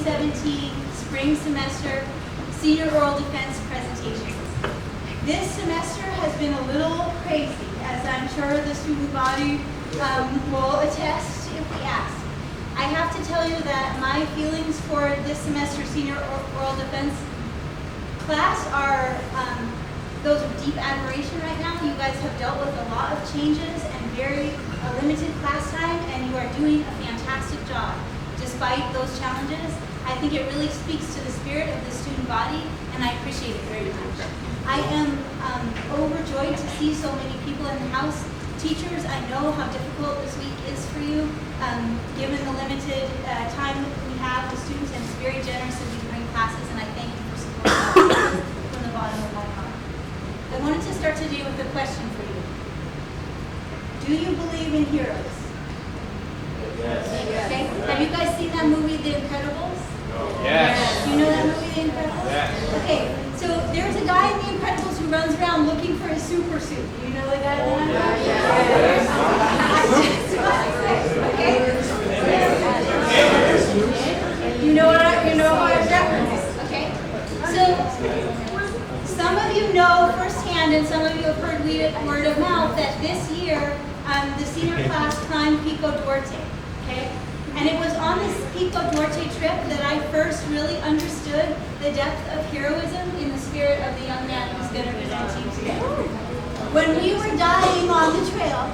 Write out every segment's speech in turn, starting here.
2017 spring semester senior oral defense presentations. This semester has been a little crazy, as I'm sure the student body will attest if we ask. I have to tell you that my feelings for this semester senior oral defense class are those of deep admiration right now. You guys have dealt with a lot of changes and very limited class time, and you are doing a fantastic job despite those challenges. I think it really speaks to the spirit of the student body, and I appreciate it very much. I am overjoyed to see so many people in the house. Teachers, I know how difficult this week is for you, given the limited time that we have with students, and it's very generous of you to bring classes, and I thank you for supporting us from the bottom of my heart. I wanted to start today with a question for you. Do you believe in heroes? Yes. Okay. Have you guys seen that movie, The Incredibles? Yes. You know that movie, The Incredibles? Yes. Okay, so there's a guy in The Incredibles who runs around looking for his super suit. Do you know the guy? Yes. Okay. You know what I'm referencing. Okay. So some of you know firsthand, and some of you have heard word of mouth, that this year the senior class climbed Pico Duarte. Okay. And it was on this Pico Duarte trip that I first really understood the depth of heroism in the spirit of the young man who's going to present to you today. When we were dying on the trail,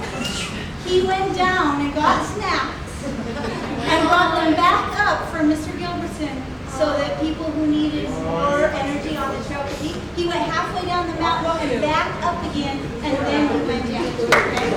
he went down and got snacks and brought them back up for Mr. Gilbertson so that people who needed more energy on the trail could eat. He went halfway down the mountain and back up again, and then he went down. Okay?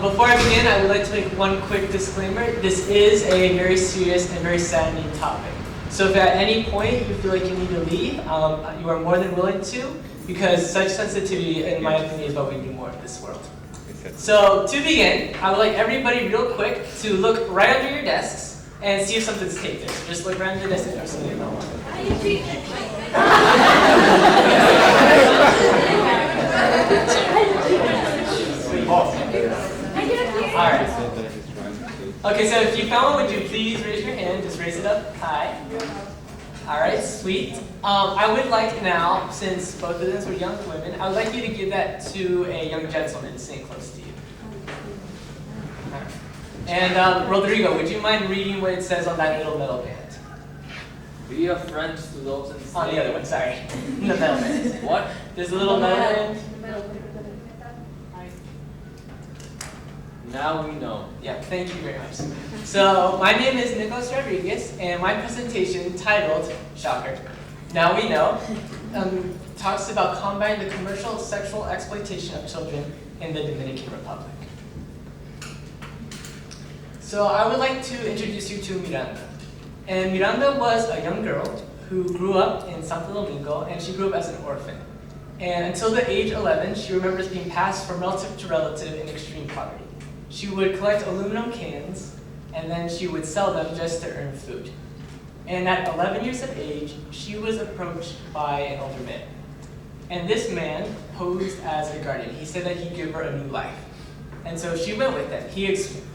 Before I begin, I would like to make one quick disclaimer. This is a very serious and very saddening topic. So if at any point you feel like you need to leave, you are more than willing to, because such sensitivity, in my opinion, is what we need more in this world. So to begin, I would like everybody real quick to look right under your desks and see if something's taped there. So just look right under your desk if there's something wrong. How do you treat it? Alright. Okay, so if you found one, would you please raise your hand? Just raise it up high. Alright, sweet. I would like now, since both of them were young women, I would like you to give that to a young gentleman sitting close to you. Right. And Rodrigo, would you mind reading what it says on that little metal band? Be a friend to those in On the other one, sorry. The metal band. What? There's a little metal band. Now we know. Yeah, thank you very much. So, my name is Nicholas Rodriguez, and my presentation, titled, shocker, Now We Know, talks about combating the commercial sexual exploitation of children in the Dominican Republic. So, I would like to introduce you to Miranda. And Miranda was a young girl who grew up in Santo Domingo, and she grew up as an orphan. And until the age 11, she remembers being passed from relative to relative in extreme poverty. She would collect aluminum cans, and then she would sell them just to earn food. And at 11 years of age, she was approached by an older man. And this man posed as a guardian. He said that he'd give her a new life. And so she went with him.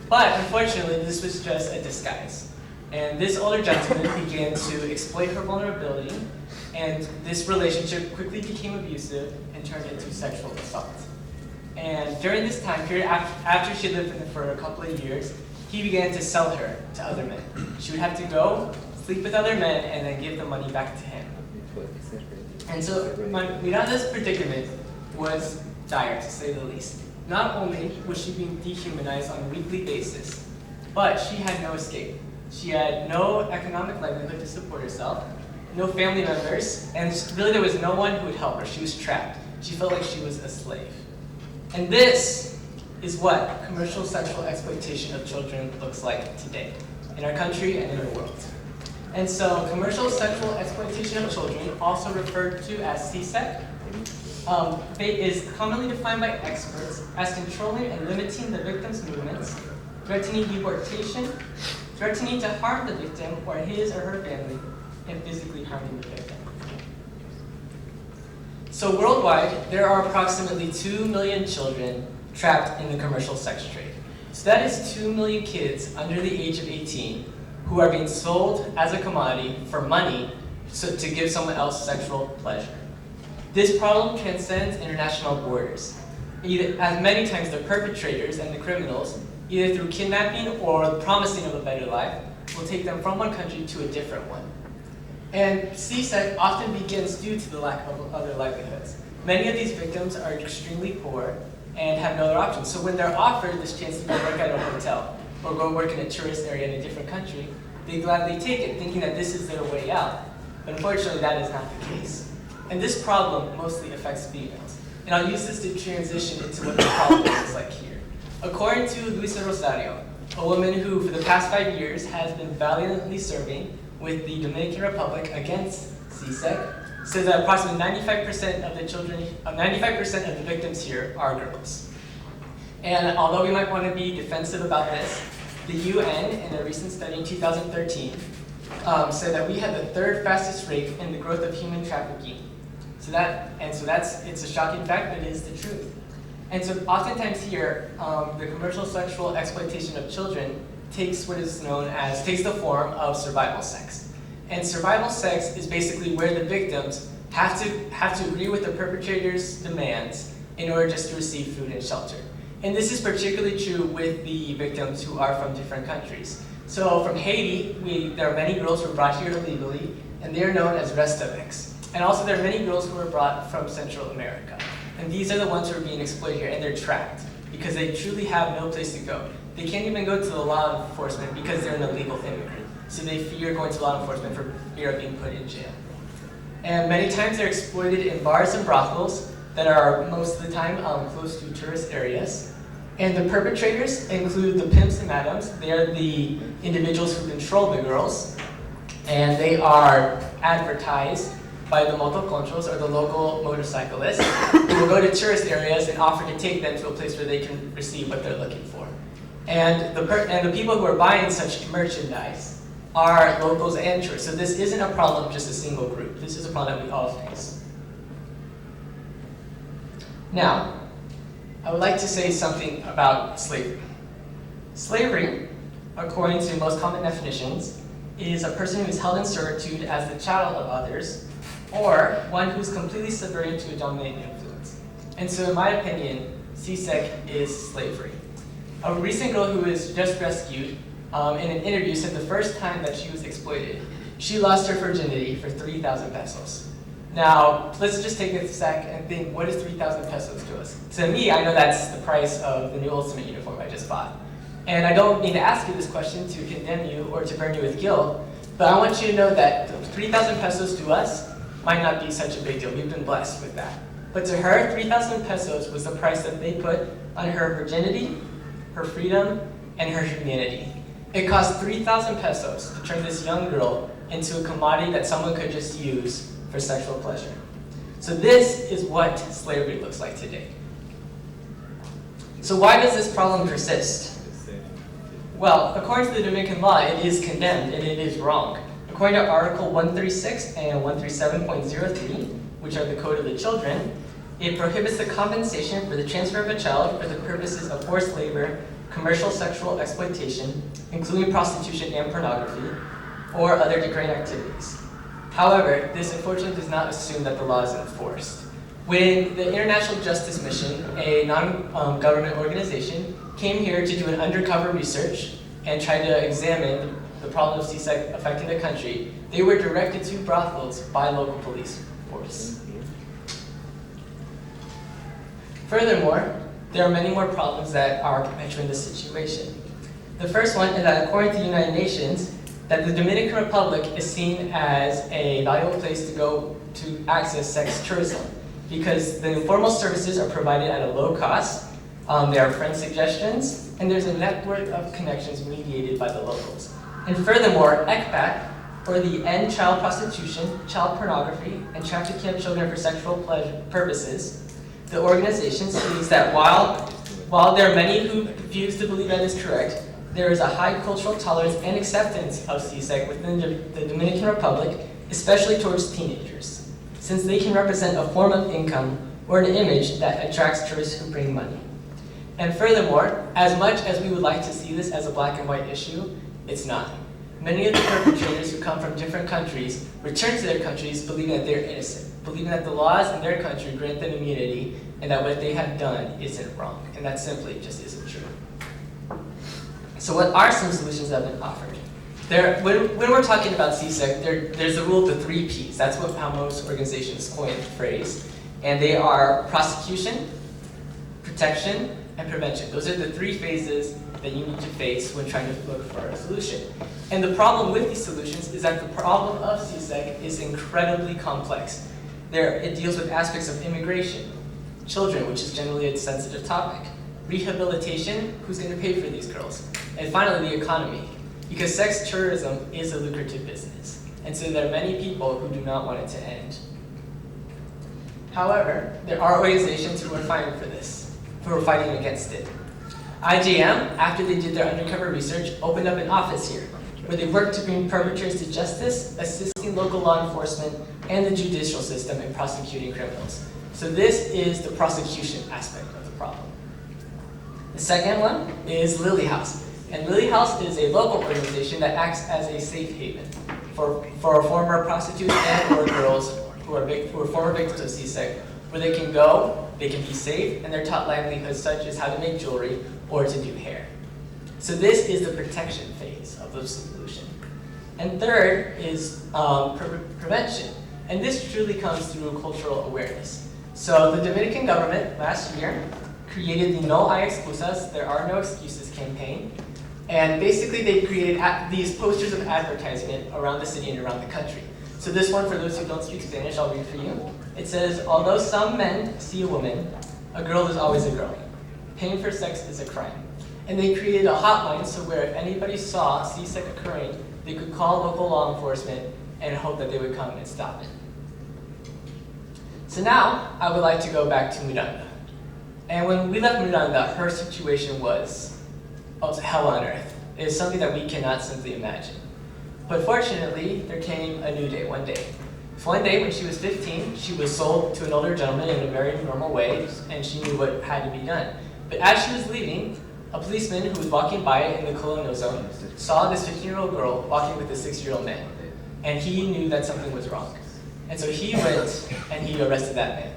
But unfortunately, this was just a disguise. And this older gentleman began to exploit her vulnerability, and this relationship quickly became abusive and turned into sexual assault. And during this time period, after she lived with him for a couple of years, he began to sell her to other men. She would have to go, sleep with other men, and then give the money back to him. And so Miranda's predicament was dire, to say the least. Not only was she being dehumanized on a weekly basis, but she had no escape. She had no economic livelihood to support herself, no family members, and really there was no one who would help her. She was trapped. She felt like she was a slave. And this is what commercial sexual exploitation of children looks like today, in our country and in the world. And so commercial sexual exploitation of children, also referred to as CSEC, is commonly defined by experts as controlling and limiting the victim's movements, threatening deportation, threatening to harm the victim or his or her family, and physically harming the victim. So worldwide, there are approximately 2 million children trapped in the commercial sex trade. So that is 2 million kids under the age of 18 who are being sold as a commodity for money to give someone else sexual pleasure. This problem transcends international borders. As many times the perpetrators and the criminals, either through kidnapping or promising of a better life, will take them from one country to a different one. And CSEC often begins due to the lack of other livelihoods. Many of these victims are extremely poor and have no other options. So when they're offered this chance to go work at a hotel or go work in a tourist area in a different country, they gladly take it, thinking that this is their way out. But unfortunately, that is not the case. And this problem mostly affects females. And I'll use this to transition into what the problem looks like here. According to Luisa Rosario, a woman who for the past 5 years has been valiantly serving with the Dominican Republic against CSEC, says that approximately 95% of the children, 95% of the victims here are girls. And although we might want to be defensive about this, the UN, in a recent study in 2013, said that we had the 3rd fastest rate in the growth of human trafficking. It's a shocking fact, but it is the truth. And so oftentimes here, the commercial sexual exploitation of children takes the form of survival sex. And survival sex is basically where the victims have to agree with the perpetrator's demands in order just to receive food and shelter. And this is particularly true with the victims who are from different countries. So from Haiti, there are many girls who are brought here illegally, and they are known as restaveks. And also there are many girls who are brought from Central America. And these are the ones who are being exploited here, and they're trapped because they truly have no place to go. They can't even go to the law enforcement because they're an illegal immigrant. So they fear going to law enforcement for fear of being put in jail. And many times they're exploited in bars and brothels that are most of the time close to tourist areas. And the perpetrators include the pimps and madams. They are the individuals who control the girls. And they are advertised by the motoconchos, or the local motorcyclists, who will go to tourist areas and offer to take them to a place where they can receive what they're looking for. And the people who are buying such merchandise are locals and tourists. So this isn't a problem of just a single group. This is a problem that we all face. Now, I would like to say something about slavery. Slavery, according to most common definitions, is a person who is held in servitude as the chattel of others, or one who's completely subverted to a dominating influence. And so in my opinion, CSEC is slavery. A recent girl who was just rescued in an interview said the first time that she was exploited, she lost her virginity for 3,000 pesos. Now, let's just take a sec and think, what is 3,000 pesos to us? To me, I know that's the price of the new Ultimate uniform I just bought. And I don't mean to ask you this question to condemn you or to burn you with guilt, but I want you to know that 3,000 pesos to us might not be such a big deal. We've been blessed with that. But to her, 3,000 pesos was the price that they put on her virginity, her freedom, and her humanity. It cost 3,000 pesos to turn this young girl into a commodity that someone could just use for sexual pleasure. So this is what slavery looks like today. So why does this problem persist? Well, according to the Dominican law, it is condemned and it is wrong. According to Article 136 and 137.03, which are the Code of the Children, it prohibits the compensation for the transfer of a child for the purposes of forced labor, commercial sexual exploitation, including prostitution and pornography, or other degrading activities. However, this unfortunately does not assume that the law is enforced. When the International Justice Mission, a non-government organization, came here to do an undercover research and try to examine the problem of CSEC affecting the country, they were directed to brothels by local police force. Furthermore, there are many more problems that are perpetuating this situation. The first one is that according to the United Nations, that the Dominican Republic is seen as a valuable place to go to access sex tourism because the informal services are provided at a low cost, there are friend suggestions, and there's a network of connections mediated by the locals. And furthermore, ECPAT, or the End Child Prostitution, Child Pornography, and Trafficking of Children for Sexual purposes, the organization states that while there are many who refuse to believe that is correct, there is a high cultural tolerance and acceptance of CSEC within the Dominican Republic, especially towards teenagers, since they can represent a form of income or an image that attracts tourists who bring money. And furthermore, as much as we would like to see this as a black and white issue, it's not. Many of the perpetrators who come from different countries return to their countries believing that they're innocent, believing that the laws in their country grant them immunity and that what they have done isn't wrong, and that simply just isn't true. So what are some solutions that have been offered? When we're talking about CSEC, there's the rule of the 3 Ps. That's how most organizations coin the phrase. And they are prosecution, protection, and prevention. Those are the 3 phases that you need to face when trying to look for a solution. And the problem with these solutions is that the problem of CSEC is incredibly complex. It deals with aspects of immigration, children, which is generally a sensitive topic, rehabilitation, who's going to pay for these girls, and finally the economy, because sex tourism is a lucrative business, and so there are many people who do not want it to end. However, there are organizations who are fighting for this, who are fighting against it. IJM, after they did their undercover research, opened up an office here, where they work to bring perpetrators to justice, assisting local law enforcement and the judicial system in prosecuting criminals. So this is the prosecution aspect of the problem. The second one is Lily House. And Lily House is a local organization that acts as a safe haven for former prostitutes and or girls who are former victims of CSEC, where they can go, they can be safe, and they're taught livelihoods such as how to make jewelry or to do hair. So this is the protection phase of the solution. And third is prevention. And this truly comes through cultural awareness. So the Dominican government last year created the No Hay Excusas, There Are No Excuses campaign. And basically they created these posters of advertisement around the city and around the country. So this one, for those who don't speak Spanish, I'll read for you. It says, although some men see a woman, a girl is always a girl. Paying for sex is a crime. And they created a hotline so where if anybody saw CSEC occurring, they could call local law enforcement and hope that they would come and stop it. So now, I would like to go back to Miranda. And when we left Miranda, her situation was hell on earth. It is something that we cannot simply imagine. But fortunately, there came a new day, one day. One day, when she was 15, she was sold to an older gentleman in a very normal way, and she knew what had to be done. But as she was leaving, a policeman who was walking by in the colonial zone saw this 15-year-old girl walking with a 6-year-old man, and he knew that something was wrong. And so he went and he arrested that man.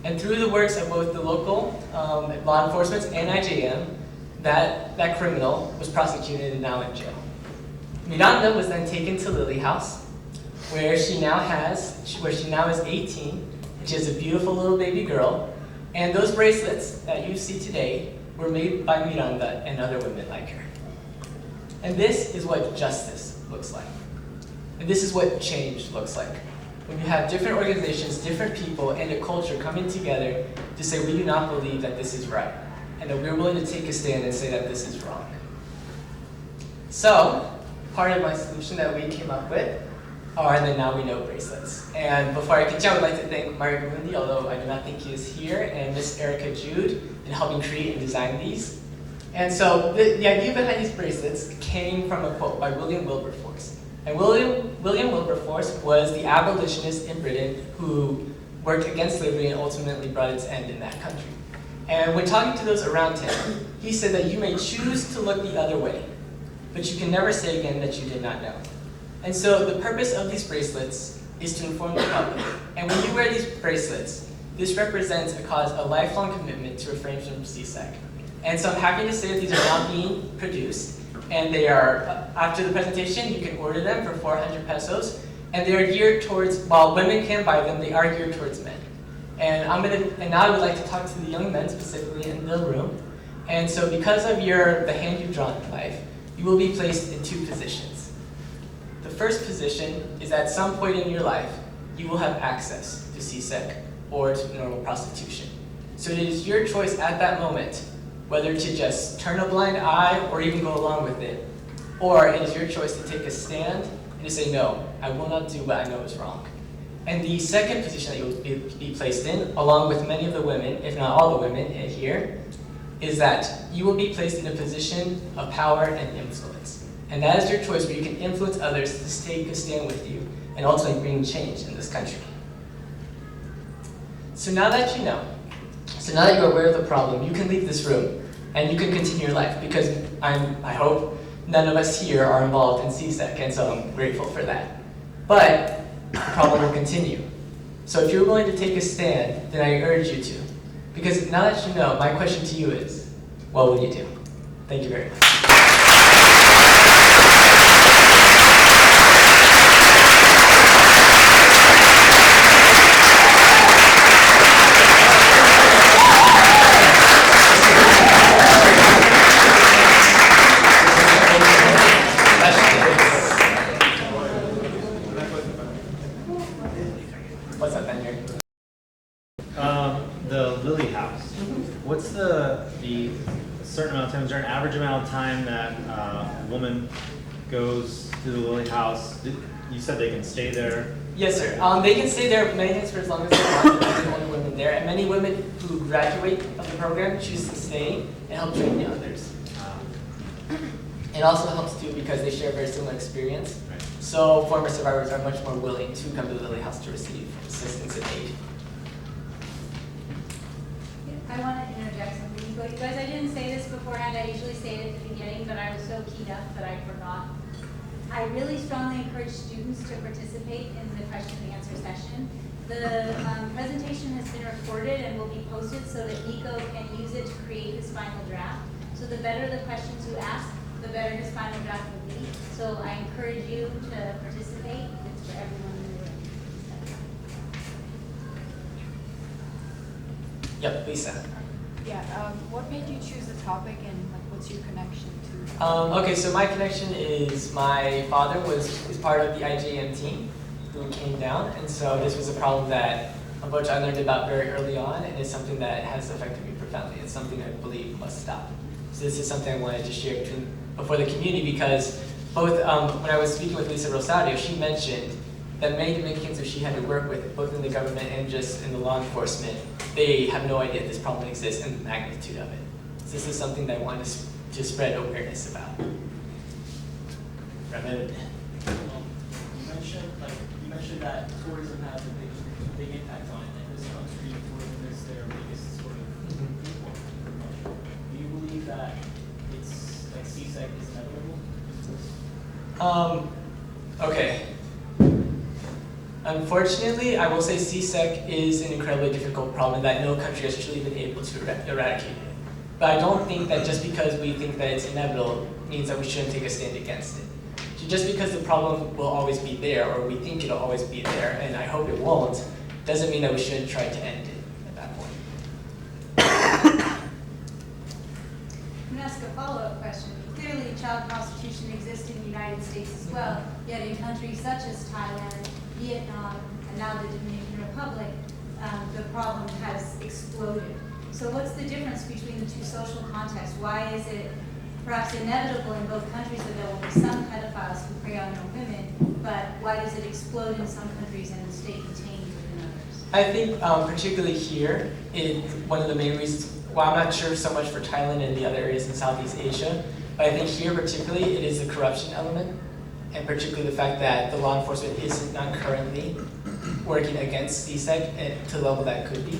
And through the works of both the local law enforcement and IJM, that criminal was prosecuted and now in jail. Miranda was then taken to Lily House, where she now is 18, and she has a beautiful little baby girl. And those bracelets that you see today were made by Miranda and other women like her. And this is what justice looks like. And this is what change looks like. When you have different organizations, different people, and a culture coming together to say we do not believe that this is right, and that we're willing to take a stand and say that this is wrong. So, part of my solution that we came up with are the Now We Know bracelets. And before I continue, I would like to thank Mario Gamundi, although I do not think he is here, and Miss Erica Jude in helping create and design these. And so the idea behind these bracelets came from a quote by William Wilberforce. And William Wilberforce was the abolitionist in Britain who worked against slavery and ultimately brought its end in that country. And when talking to those around him, he said that you may choose to look the other way, but you can never say again that you did not know. And so the purpose of these bracelets is to inform the public. And when you wear these bracelets, this represents a lifelong commitment to refrain from CSEC. And so I'm happy to say that these are now being produced, and they are, after the presentation, you can order them for 400 pesos, and they are geared towards, while women can buy them, they are geared towards men. And now I would like to talk to the young men specifically in the room. And so because of the hand you've drawn in life, you will be placed in two positions. The first position is at some point in your life, you will have access to CSEC or to normal prostitution. So it is your choice at that moment whether to just turn a blind eye or even go along with it. Or it is your choice to take a stand and to say, no, I will not do what I know is wrong. And the second position that you will be placed in, along with many of the women, if not all the women here, is that you will be placed in a position of power and influence. And that is your choice, where you can influence others to take a stand with you and ultimately bring change in this country. So now that you know, so now that you're aware of the problem, you can leave this room and you can continue your life, because I hope none of us here are involved in CSEC, and so I'm grateful for that. But the problem will continue. So if you're willing to take a stand, then I urge you to. Because now that you know, my question to you is, what will you do? Thank you very much. What's up, Ben here? The Lily House. What's the certain amount of time? Is there an average amount of time that a woman goes to the Lily House? You said they can stay there. Yes, sir. They can stay there many times for as long as they want. They're the only women there, and many women who graduate of the program choose to stay and help train the others. It also helps too because they share a very similar experience. Right. So former survivors are much more willing to come to the Lily House to receive assistance and aid. I want to interject something. You guys, I didn't say this beforehand. I usually say it at the beginning, but I was so keyed up that I forgot. I really strongly encourage students to participate in the question and answer session. The presentation has been recorded and will be posted so that Nico can use it to create his final draft. So the better the questions you ask, the better his final draft will be. So I encourage you to participate. It's for everyone in the room. Yep, Lisa. Yeah, what made you choose the topic, and like, what's your connection to? Okay, so my connection is my father is part of the IJM team who came down, and so this was a problem that unfortunately I learned about very early on, and it's something that has affected me profoundly. It's something I believe must stop. So this is something I wanted to share before the community, because both when I was speaking with Lisa Rosario, she mentioned that many Dominicans who she had to work with, both in the government and just in the law enforcement, they have no idea this problem exists and the magnitude of it. So this is something that I wanted to spread awareness about. Ramon. You mentioned that tourism has a big impact on it, and this country, tourism is their biggest sort of import promotion. Do you believe that it's like CSEC is inevitable? Okay. Unfortunately, I will say CSEC is an incredibly difficult problem that no country has truly been able to eradicate it. But I don't think that just because we think that it's inevitable means that we shouldn't take a stand against it. So just because the problem will always be there, or we think it'll always be there, and I hope it won't, doesn't mean that we shouldn't try to end it at that point. I'm going to ask a follow-up question. Clearly, child prostitution exists in the United States as well, yet in countries such as Thailand, Vietnam, and now the Dominican Republic, the problem has exploded. So what's the difference between the two social contexts? Why is it perhaps inevitable in both countries that there will be some pedophiles who prey on young women, but why does it explode in some countries and stay contained within others? I think particularly here, one of the main reasons, well, I'm not sure so much for Thailand and the other areas in Southeast Asia, but I think here particularly it is the corruption element, and particularly the fact that the law enforcement is not currently working against CSEC to the level that could be.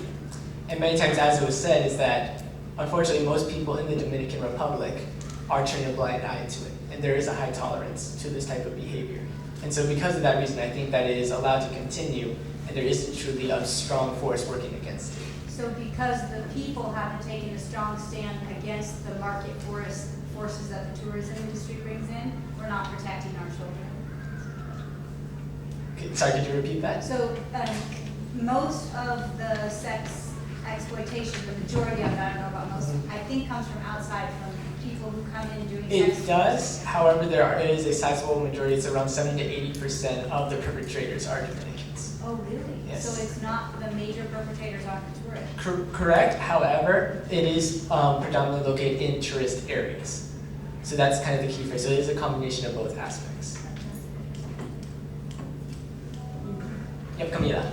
And many times, as it was said, is that unfortunately most people in the Dominican Republic are turning a blind eye to it, and there is a high tolerance to this type of behavior. And so because of that reason, I think that it is allowed to continue, and there isn't truly a strong force working against it. So because the people haven't taken a strong stand against the market forces that the tourism industry brings in, we're not protecting our children. Okay, sorry, could you repeat that? So most of the sex exploitation, the majority of it, I don't know about most, I think comes from outside from people who come in doing It sex? does, however, there is a sizable majority, it's around 70 to 80% of the perpetrators are Dominicans. Oh, really? Yes. So it's not the major perpetrators aren't tourists? Correct, however, it is predominantly located in tourist areas. So that's kind of the key phrase, so it is a combination of both aspects. Yep, Camila.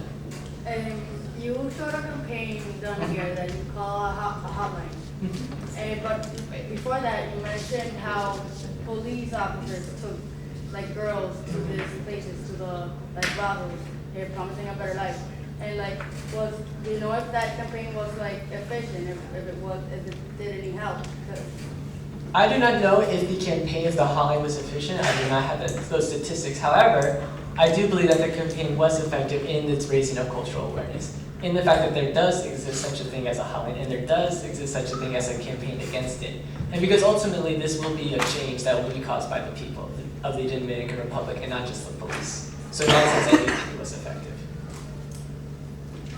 You showed a campaign down here that you call a hotline. But before that, you mentioned how police officers took like girls to these places, to the like brothels, they're promising a better life. And like, do you know if that campaign was like efficient, if it did any help? 'Cause I do not know if the campaign of the hotline was efficient. I do not have those statistics. However, I do believe that the campaign was effective in its raising of cultural awareness. In the fact that there does exist such a thing as a hotline, and there does exist such a thing as a campaign against it. And because ultimately this will be a change that will be caused by the people of the Dominican Republic and not just the police. So in that sense, I do think it was effective.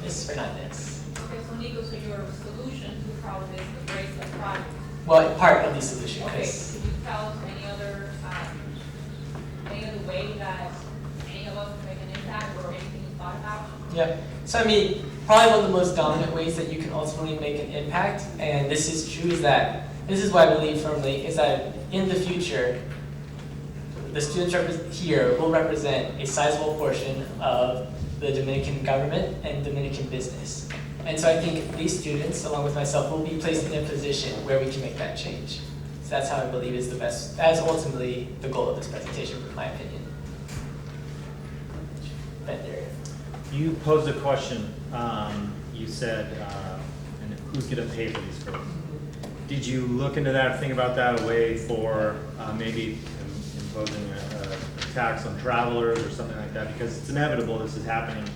Ms. Fernandez. Okay, so Nico, so your solution to the problem is the bracelet project. Well, part of the solution, Okay, because could you tell us any other way that any of us can make an impact or anything you thought about? Yep. So I mean, probably one of the most dominant ways that you can ultimately make an impact, and this is true, is that, this is what I believe firmly, is that in the future, the students here will represent a sizable portion of the Dominican government and Dominican business. And so I think these students, along with myself, will be placed in a position where we can make that change. So that's how I believe is the best, that's ultimately the goal of this presentation, in my opinion. Ben, there. You posed a question. You said, and who's going to pay for these girls? Did you look into that, think about that, a way for maybe imposing a tax on travelers or something like that? Because it's inevitable this is happening.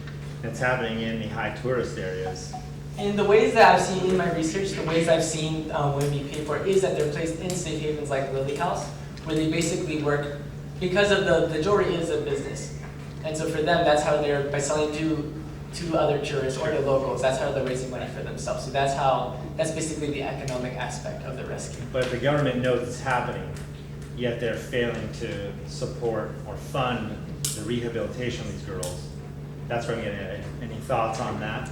It's happening in the high tourist areas. In the ways that I've seen in my research, the ways I've seen women be paid for is that they're placed in safe havens like Lily House, where they basically work, because of the jewelry is a business. And so for them, that's how they're, by selling to other tourists or to locals, that's how they're raising money for themselves. So that's basically the economic aspect of the rescue. But the government knows it's happening, yet they're failing to support or fund the rehabilitation of these girls. That's where I'm getting at. Any thoughts on that?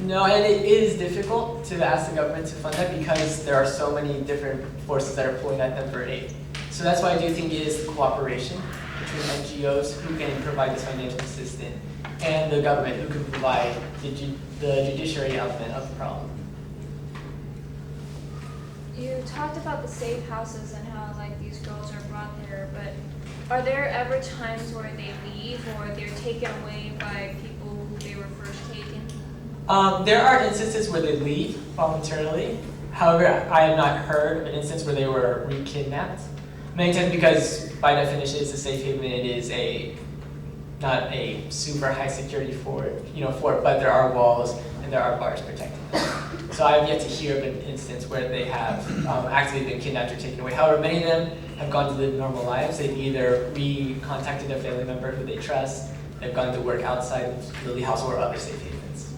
No, and it is difficult to ask the government to fund that because there are so many different forces that are pulling at them for aid. So that's why I do think it is the cooperation between NGOs who can provide this financial assistance and the government who can provide the judiciary element of the problem. You talked about the safe houses and how like these girls are brought there, but are there ever times where they leave or they're taken away by people who they were first taken? There are instances where they leave voluntarily. However, I have not heard of an instance where they were re-kidnapped. Many times because by definition it's a safe haven, it is not a super high security fort, but there are walls and there are bars protecting them. So I have yet to hear of an instance where they have actually been kidnapped or taken away. However, many of them have gone to live normal lives. They've either recontacted a family member who they trust, they've gone to work outside of Lily House or other safe havens.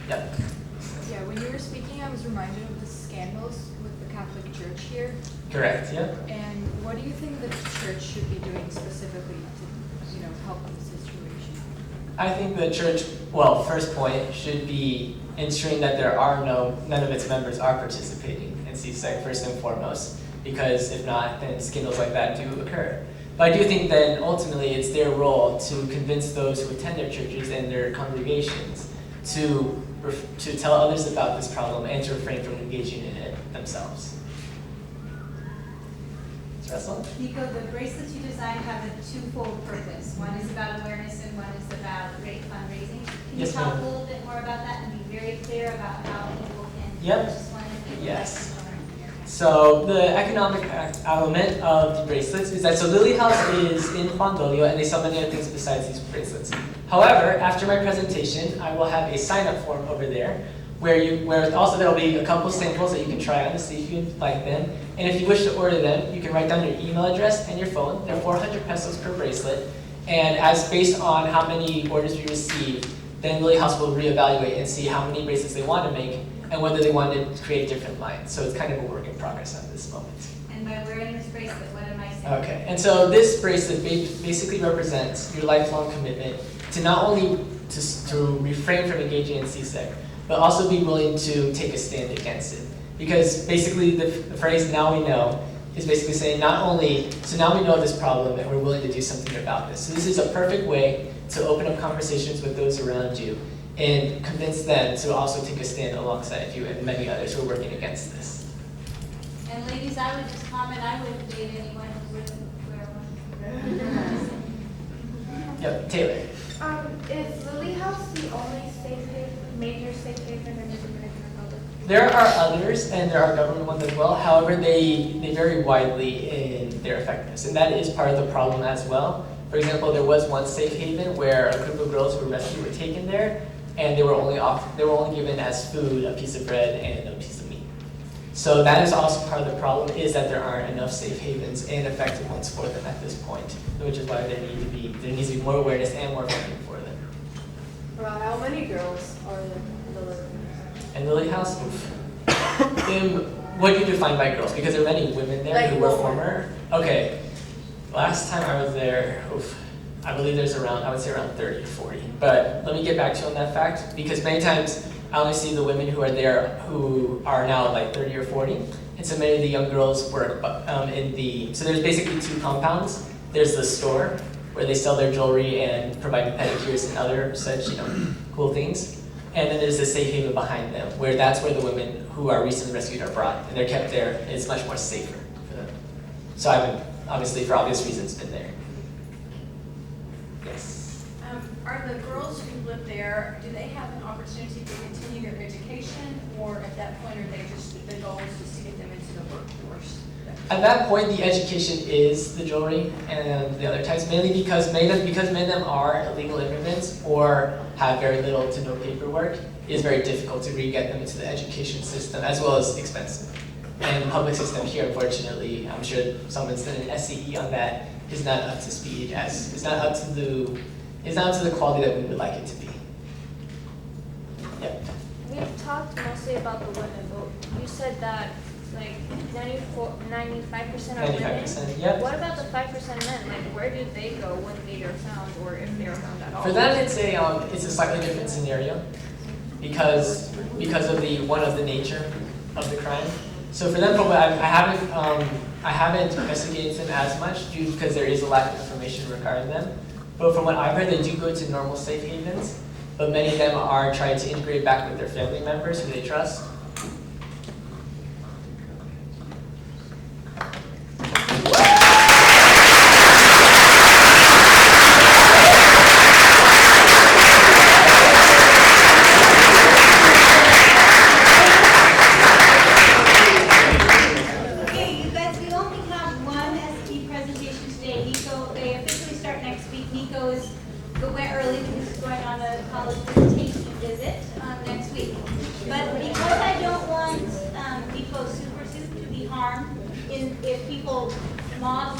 Yep. Yeah, when you were speaking, I was reminded of the scandals with the Catholic Church here. Correct, yeah. And what do you think the church should be doing specifically to, help with the situation? I think the church, well, first point, should be ensuring that none of its members are participating in CSEC first and foremost, because if not, then scandals like that do occur. But I do think then ultimately it's their role to convince those who attend their churches and their congregations to tell others about this problem and to refrain from engaging in it themselves. Ms. Russell? Nico, the bracelets you designed have a twofold purpose. One is about awareness and one is about great fundraising. Can you Yes, talk ma'am. a little bit more about that and be very clear about how people can Yep. purchase one and people Yes. can donate? So the economic element of the bracelets is that, so Lily House is in Juan Dolio and they sell many other things besides these bracelets. However, after my presentation, I will have a sign-up form over there where also there'll be a couple samples that you can try on to see if you like them. And if you wish to order them, you can write down your email address and your phone. They're 400 pesos per bracelet. And as based on how many orders we receive, then Lily House will reevaluate and see how many bracelets they want to make and whether they want to create different lines. So it's kind of a work in progress at this moment. And by wearing this bracelet, what am I saying? Okay, and so this bracelet basically represents your lifelong commitment to not only to refrain from engaging in CSEC, but also be willing to take a stand against it. Because basically the phrase "now we know" is basically saying not only, so now we know this problem and we're willing to do something about this. So this is a perfect way to open up conversations with those around you and convince them to also take a stand alongside you and many others who are working against this. And ladies, I would just comment, I wouldn't date anyone who wouldn't wear one. Yep, Taylor. Is Lily House the only major safe haven in the Dominican Republic? There are others, and there are government ones as well. However, they vary widely in their effectiveness, and that is part of the problem as well. For example, there was one safe haven where a group of girls who were rescued were taken there, and they were only given as food a piece of bread and a piece of meat. So that is also part of the problem, is that there aren't enough safe havens and effective ones for them at this point, which is why there needs to be more awareness and more funding for them. Around how many girls are in the Lily? And Lily House, oof. What do you define by girls? Because there are many women there Like who were women. former. Okay, last time I was there, oof, I believe there's around, I would say around 30 or 40. But let me get back to you on that fact, because many times I only see the women who are there who are now like 30 or 40, and so many of the young girls work so there's basically two compounds. There's the store, where they sell their jewelry and provide pedicures and other such, cool things. And then there's the safe haven behind them, where that's where the women who are recently rescued are brought, and they're kept there, and it's much more safer for them. So I've obviously, for obvious reasons, been there. Yes. Are the girls who live there, do they have an opportunity to continue their education, or at that point are they just, the goal is just to get them into the workforce? At that point, the education is the jewelry and the other types, mainly because many of them are illegal immigrants or have very little to no paperwork. It is very difficult to re-get them into the education system, as well as expensive. And the public system here, unfortunately, I'm sure someone's done an SCE on that, is not up to speed, is not up to the quality that we would like it to be. Yep. We've talked mostly about the women, but you said that like 95% are women. 95%, yep. What about the 5% men? Like, where do they go when they are found, or if they are found at all? For them, it's a slightly different scenario because of the nature of the crime. So for them, I haven't investigated them as much because there is a lack of information regarding them. But from what I've heard, they do go to normal safe havens, but many of them are trying to integrate back with their family members who they trust. Okay, you guys, we only have one SE presentation today. Nico, they officially start next week. Nico went early because he's going on a college visitation visit next week. But because I don't want Nico's super suit to be harmed if people model